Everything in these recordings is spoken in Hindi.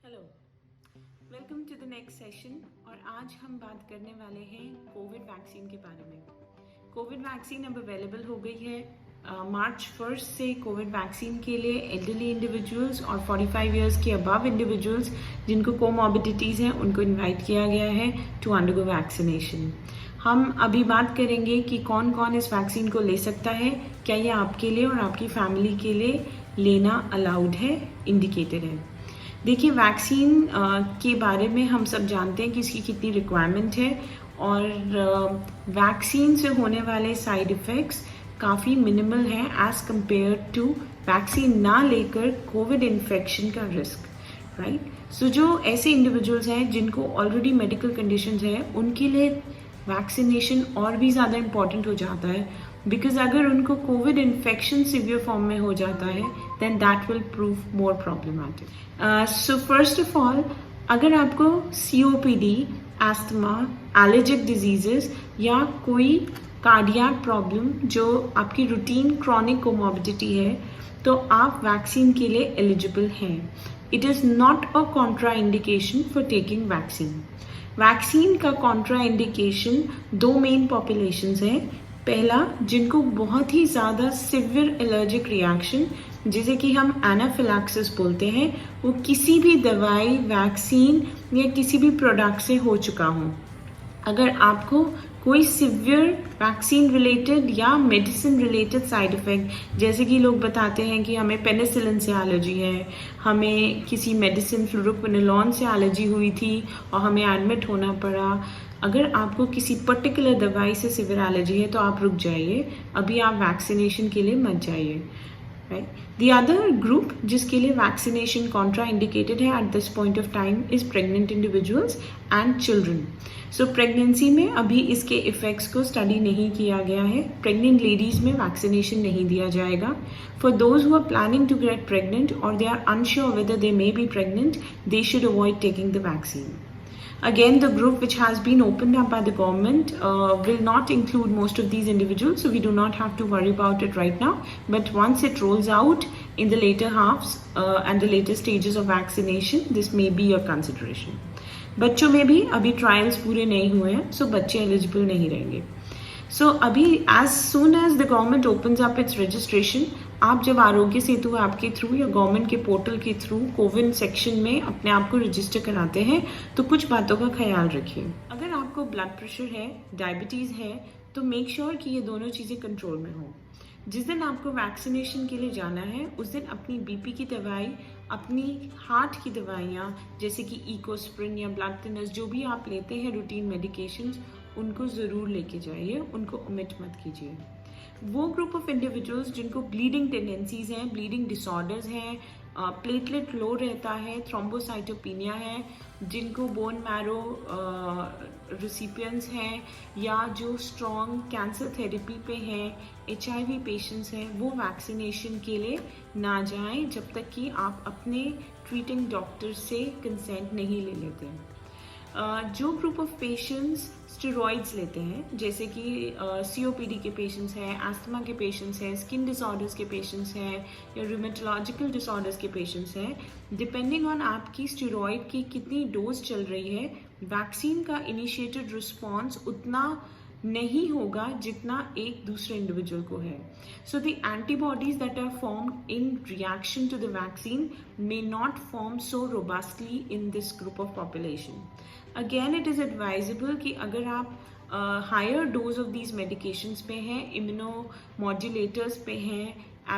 Hello, welcome to the next session. और आज हम बात करने वाले हैं कोविड वैक्सीन के बारे में। कोविड वैक्सीन अब अवेलेबल हो गई है। मार्च 1 से कोविड वैक्सीन के लिए एल्डरली इंडिविजुअल्स और 45 इयर्स के अबव इंडिविजुअल्स जिनको कोमॉर्बिडिटीज़ हैं उनको इनवाइट किया गया है टू अंडरगो वैक्सीनेशन। हम अभी बात करेंगे कि कौन कौन इस वैक्सीन को ले सकता है, क्या ये आपके लिए और आपकी फैमिली के लिए लेना अलाउड है, इंडिकेटेड है। देखिए, वैक्सीन के बारे में हम सब जानते हैं कि इसकी कितनी रिक्वायरमेंट है और वैक्सीन से होने वाले साइड इफ़ेक्ट्स काफ़ी मिनिमल हैं एज़ कम्पेयर टू वैक्सीन ना लेकर कोविड इन्फेक्शन का रिस्क, राइट। सो जो ऐसे इंडिविजुअल्स हैं जिनको ऑलरेडी मेडिकल कंडीशंस है उनके लिए वैक्सीनेशन और भी ज़्यादा इम्पॉर्टेंट हो जाता है, बिकॉज अगर उनको कोविड इन्फेक्शन सिवियर फॉर्म में हो जाता है then that will prove more problematic. So first of all, अगर आपको COPD, एस्थमा, एलर्जिक डिजीजेस या कोई कार्डियक प्रॉब्लम जो आपकी रूटीन क्रॉनिक कोमॉर्बिडिटी है तो आप वैक्सीन के लिए एलिजिबल हैं। It is not a Contra indication for taking vaccine. Vaccine का कॉन्ट्रा इंडिकेशन दो मेन पॉपुलेशंस हैं। पहला, जिनको बहुत ही ज़्यादा सिवियर एलर्जिक रिएक्शन जिसे कि हम एनाफिलैक्सिस बोलते हैं, वो किसी भी दवाई, वैक्सीन या किसी भी प्रोडक्ट से हो चुका हो। अगर आपको कोई सिवियर वैक्सीन रिलेटेड या मेडिसिन रिलेटेड साइड इफ़ेक्ट, जैसे कि लोग बताते हैं कि हमें पेनिसिलिन से एलर्जी है, हमें किसी मेडिसिन फ्लुरोक्विनोलोन से एलर्जी हुई थी और हमें एडमिट होना पड़ा, अगर आपको किसी पर्टिकुलर दवाई से सिवियर एलर्जी है तो आप रुक जाइए, अभी आप वैक्सीनेशन के लिए मत जाइए, राइट। द अदर ग्रुप जिसके लिए वैक्सीनेशन कॉन्ट्रा इंडिकेटेड है at this point of time is pregnant individuals and children. So pregnancy में अभी इसके इफेक्ट्स को स्टडी नहीं किया गया है। प्रेग्नेंट लेडीज में वैक्सीनेशन नहीं दिया जाएगा। For those who are planning to get pregnant और they are unsure whether they may be pregnant, they should avoid taking the vaccine. Again, the group which has been opened up by the government will not include most of these individuals, so we do not have to worry about it right now. But once it rolls out in the later halves and the later stages of vaccination, this may be your consideration. बच्चों में भी अभी ट्रायल्स पूरे नहीं हुए हैं, सो बच्चे एलिजिबल नहीं रहेंगे। सो अभी as soon as the government opens up its registration, आप जब आरोग्य सेतु ऐप के थ्रू या गवर्नमेंट के पोर्टल के थ्रू कोविन सेक्शन में अपने आप को रजिस्टर कराते हैं तो कुछ बातों का ख्याल रखिए। अगर आपको ब्लड प्रेशर है, डायबिटीज़ है, तो मेक श्योर कि ये दोनों चीज़ें कंट्रोल में हो। जिस दिन आपको वैक्सीनेशन के लिए जाना है उस दिन अपनी BP की दवाई, अपनी हार्ट की दवाइयाँ जैसे कि इकोस्प्रिन या ब्लड थिनर्स, जो भी आप लेते हैं रूटीन मेडिकेशंस, उनको ज़रूर लेके जाइए, उनको ओमिट मत कीजिए। वो ग्रुप ऑफ इंडिविजुअल्स जिनको ब्लीडिंग टेंडेंसीज हैं, ब्लीडिंग डिसऑर्डर्स हैं, प्लेटलेट लो रहता है, थ्रोम्बोसाइटोपिनिया है, जिनको बोन मैरो रिसिपिएंट्स हैं या जो स्ट्रॉन्ग कैंसर थेरेपी पे हैं, HIV पेशेंट्स हैं, वो वैक्सीनेशन के लिए ना जाएं जब तक कि आप अपने ट्रीटिंग डॉक्टर से कंसेंट नहीं ले लेते हैं। जो ग्रुप ऑफ पेशेंट्स स्टेरॉइड्स लेते हैं, जैसे कि COPD के पेशेंट्स हैं, एस्थमा के पेशेंट्स हैं, स्किन डिसऑर्डर्स के पेशेंट्स हैं या रूमेटोलॉजिकल डिसऑर्डर्स के पेशेंट्स हैं, डिपेंडिंग ऑन आपकी स्टेरॉइड की कितनी डोज चल रही है, वैक्सीन का इनिशिएटेड रिस्पॉन्स उतना नहीं होगा जितना एक दूसरे इंडिविजुअल को है। So the antibodies that are formed in reaction to the vaccine may not form so robustly in this group of population. Again, it is advisable कि अगर आप higher dose of these medications पे हैं, इम्यूनो मॉड्यूलेटर्स पे हैं,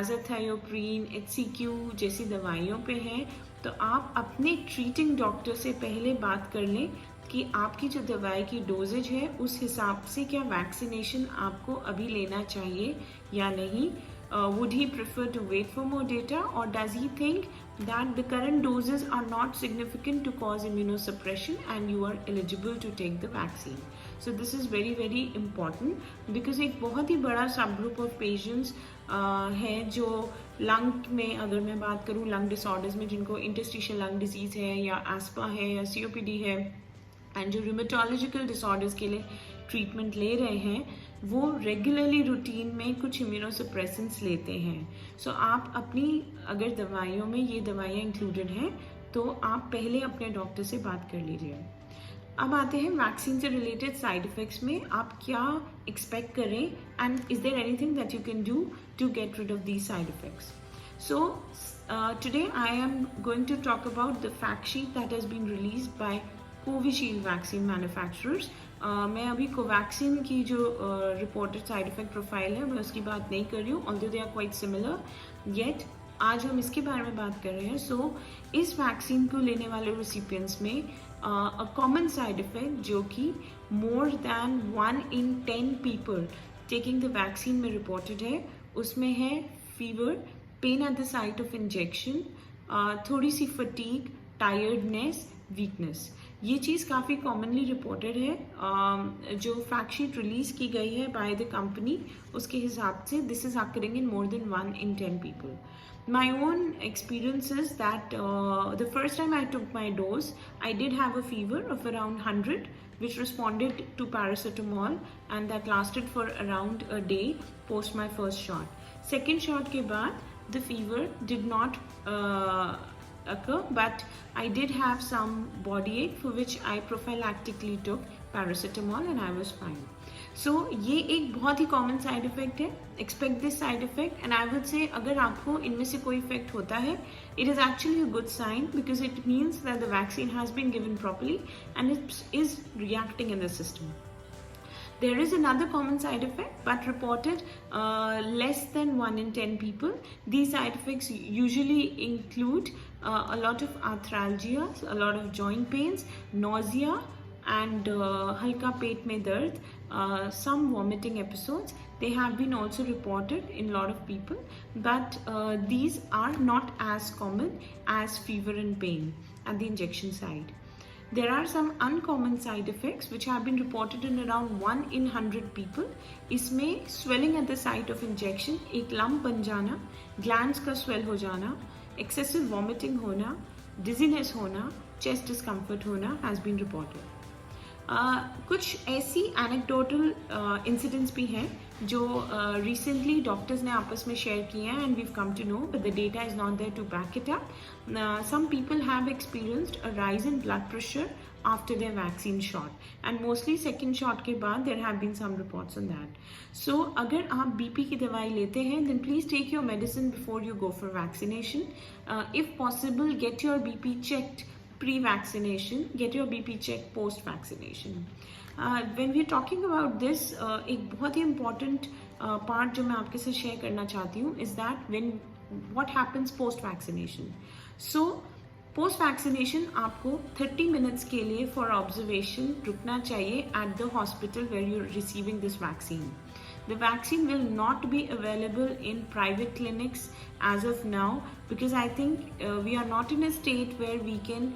एजाथायोप्रीन, HCQ जैसी दवाइयों पे हैं, तो आप अपने ट्रीटिंग डॉक्टर से पहले बात कर लें कि आपकी जो दवाई की डोजेज है उस हिसाब से क्या वैक्सीनेशन आपको अभी लेना चाहिए या नहीं। Would he prefer to wait for more data, or does he think that the current doses are not significant to cause immunosuppression and you are eligible to take the vaccine? So this is very very important because एक बहुत ही बड़ा subgroup of patients है जो लंग में, अगर मैं बात करूँ लंग डिसऑर्डर्स में, जिनको इंटरस्टिशियल लंग डिजीज़ है या एस्मा है या COPD है, एंड जो रूमेटोलॉजिकल डिसऑर्डर्स के लिए ट्रीटमेंट ले रहे हैं वो रेगुलरली रूटीन में कुछ इम्यूनोसप्रेसेंट्स लेते हैं। सो आप अपनी अगर दवाइयों में ये दवाइयाँ इंक्लूडेड हैं तो आप पहले अपने डॉक्टर से बात कर लीजिए। अब आते हैं वैक्सीन से रिलेटेड साइड इफेक्ट्स में आप क्या एक्सपेक्ट करें and is there anything that you can do to get rid of these side effects. So today I am going to talk about the fact sheet that has been released by Covishield vaccine manufacturers. मैं अभी कोवैक्सीन की जो रिपोर्टेड साइड इफेक्ट प्रोफाइल है मैं उसकी बात नहीं कर रही हूँ, although they are quite similar, yet आज हम इसके बारे में बात कर रहे हैं। सो इस वैक्सीन को लेने वाले रेसिपिएंट्स में अ कॉमन साइड इफेक्ट जो कि more than 1 in 10 people taking the vaccine में रिपोर्टेड है, उसमें है fever, pen at the site of injection, थोड़ी सी फटीग, टायर्डनेस, वीकनेस। ये चीज़ काफ़ी कॉमनली रिपोर्टेड है। जो फैक्ट शीट रिलीज की गई है बाय द कंपनी उसके हिसाब से this is occurring in more than 1 in 10 people. My own experience is that the first time I took my dose, I did have a fever of around 100, which responded to paracetamol, and that lasted for around a day post my first shot. Second shot के बाद the fever did not occur, but I did have some body ache for which I prophylactically took paracetamol and I was fine. So ये एक बहुत ही कॉमन साइड इफेक्ट है, expect this side effect and I would say अगर आपको इनमें से कोई इफेक्ट होता है it is actually a good sign because it means that the vaccine has been given properly and it is reacting in the system. There is another common side effect but reported less than 1 in 10 people. These side effects usually include a lot of arthralgia, a lot of joint pains, nausea and halka पेट में दर्द, some vomiting episodes. They have been also reported in a lot of people, but these are not as common as fever and pain at the injection side. There are some uncommon side effects which have been reported in around 1 in 100 people. इसमें swelling at the site of injection, एक lump बन जाना, glands का swell हो जाना, excessive vomiting होना, dizziness होना, chest discomfort होना has been reported. कुछ ऐसी एनेक्डोटल इंसिडेंट्स भी हैं जो रिसेंटली डॉक्टर्स ने आपस में शेयर किए हैं and we've come to know but the data is not there to back it up. Some people have experienced a rise in blood pressure after their vaccine shot and mostly second shot के बाद there have been some reports on that. So अगर आप बीपी की दवाई लेते हैं then please take your medicine before you go for vaccination. If possible get your BP checked pre-vaccination, get your BP checked post-vaccination. When we're talking about this, एक बहुत ही important part जो मैं आपके साथ share करना चाहती हूँ is that what happens post-vaccination. So post-vaccination आपको 30 minutes के लिए for observation रुकना चाहिए at the hospital where you're receiving this vaccine. The vaccine will not be available in private clinics as of now because I think we are not in a state where we can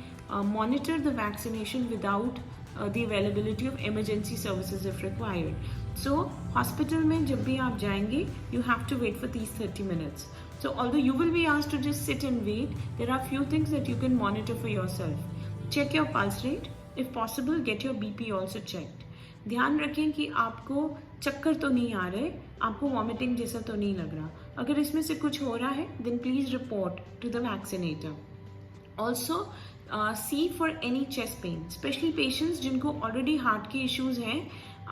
monitor the vaccination without the availability of emergency services if required. So hospital में जब भी आप जाएंगे you have to wait for these 30 minutes. So although you will be asked to just sit and wait, there are few things that you can monitor for yourself. Check your pulse rate. If possible, get your BP also checked. ध्यान रखें कि आपको चक्कर तो नहीं आ रहे, आपको वॉमिटिंग जैसा तो नहीं लग रहा। अगर इसमें से कुछ हो रहा है then please report to the vaccinator. Also see for any chest pain, specially patients जिनको ऑलरेडी हार्ट के इश्यूज हैं।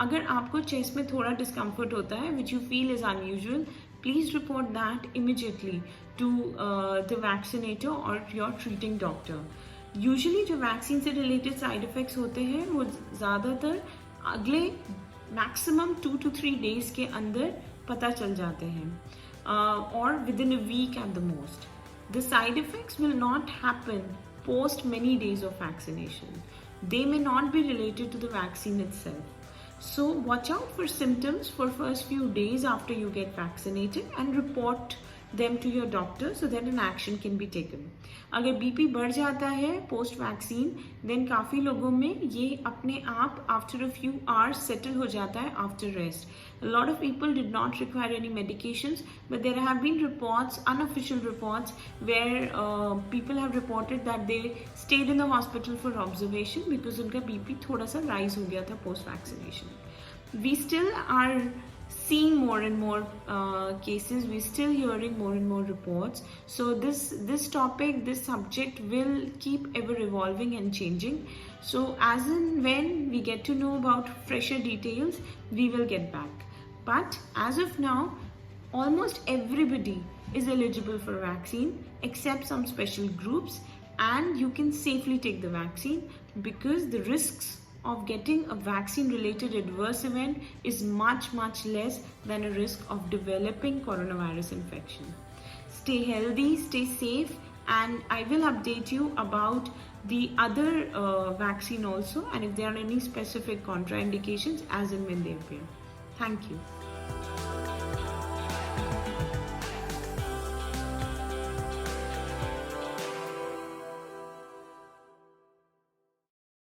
अगर आपको चेस्ट में थोड़ा डिस्कम्फर्ट होता है which you feel is unusual, please report that immediately to the vaccinator और योर ट्रीटिंग डॉक्टर। यूजुअली जो वैक्सीन से रिलेटेड साइड इफेक्ट्स होते हैं वो ज़्यादातर अगले मैक्सिमम 2 to 3 days के अंदर पता चल जाते हैं और within a week at the most. The side effects will not happen post many days of vaccination. They may not be related to the vaccine itself. So watch out for symptoms for first few days after you get vaccinated and report them to your doctor so that an action can be taken. अगर बीपी बढ़ जाता है पोस्ट वैक्सीन देन काफ़ी लोगों में ये अपने आप after a few hours settle हो जाता है after rest. A lot of people did not require any medications, but there have been reports, unofficial reports, where people have reported that they stayed in the hospital for observation because उनका बीपी थोड़ा सा राइज हो गया था post vaccination. We still are seeing more and more cases, we're still hearing more and more reports. So this topic, this subject will keep ever evolving and changing. So as and when we get to know about fresher details, we will get back. But as of now, almost everybody is eligible for vaccine except some special groups, and you can safely take the vaccine because the risks of getting a vaccine related adverse event is much less than a risk of developing coronavirus infection. Stay healthy, stay safe, and I will update you about the other vaccine also, and if there are any specific contraindications as and when they appear. Thank you.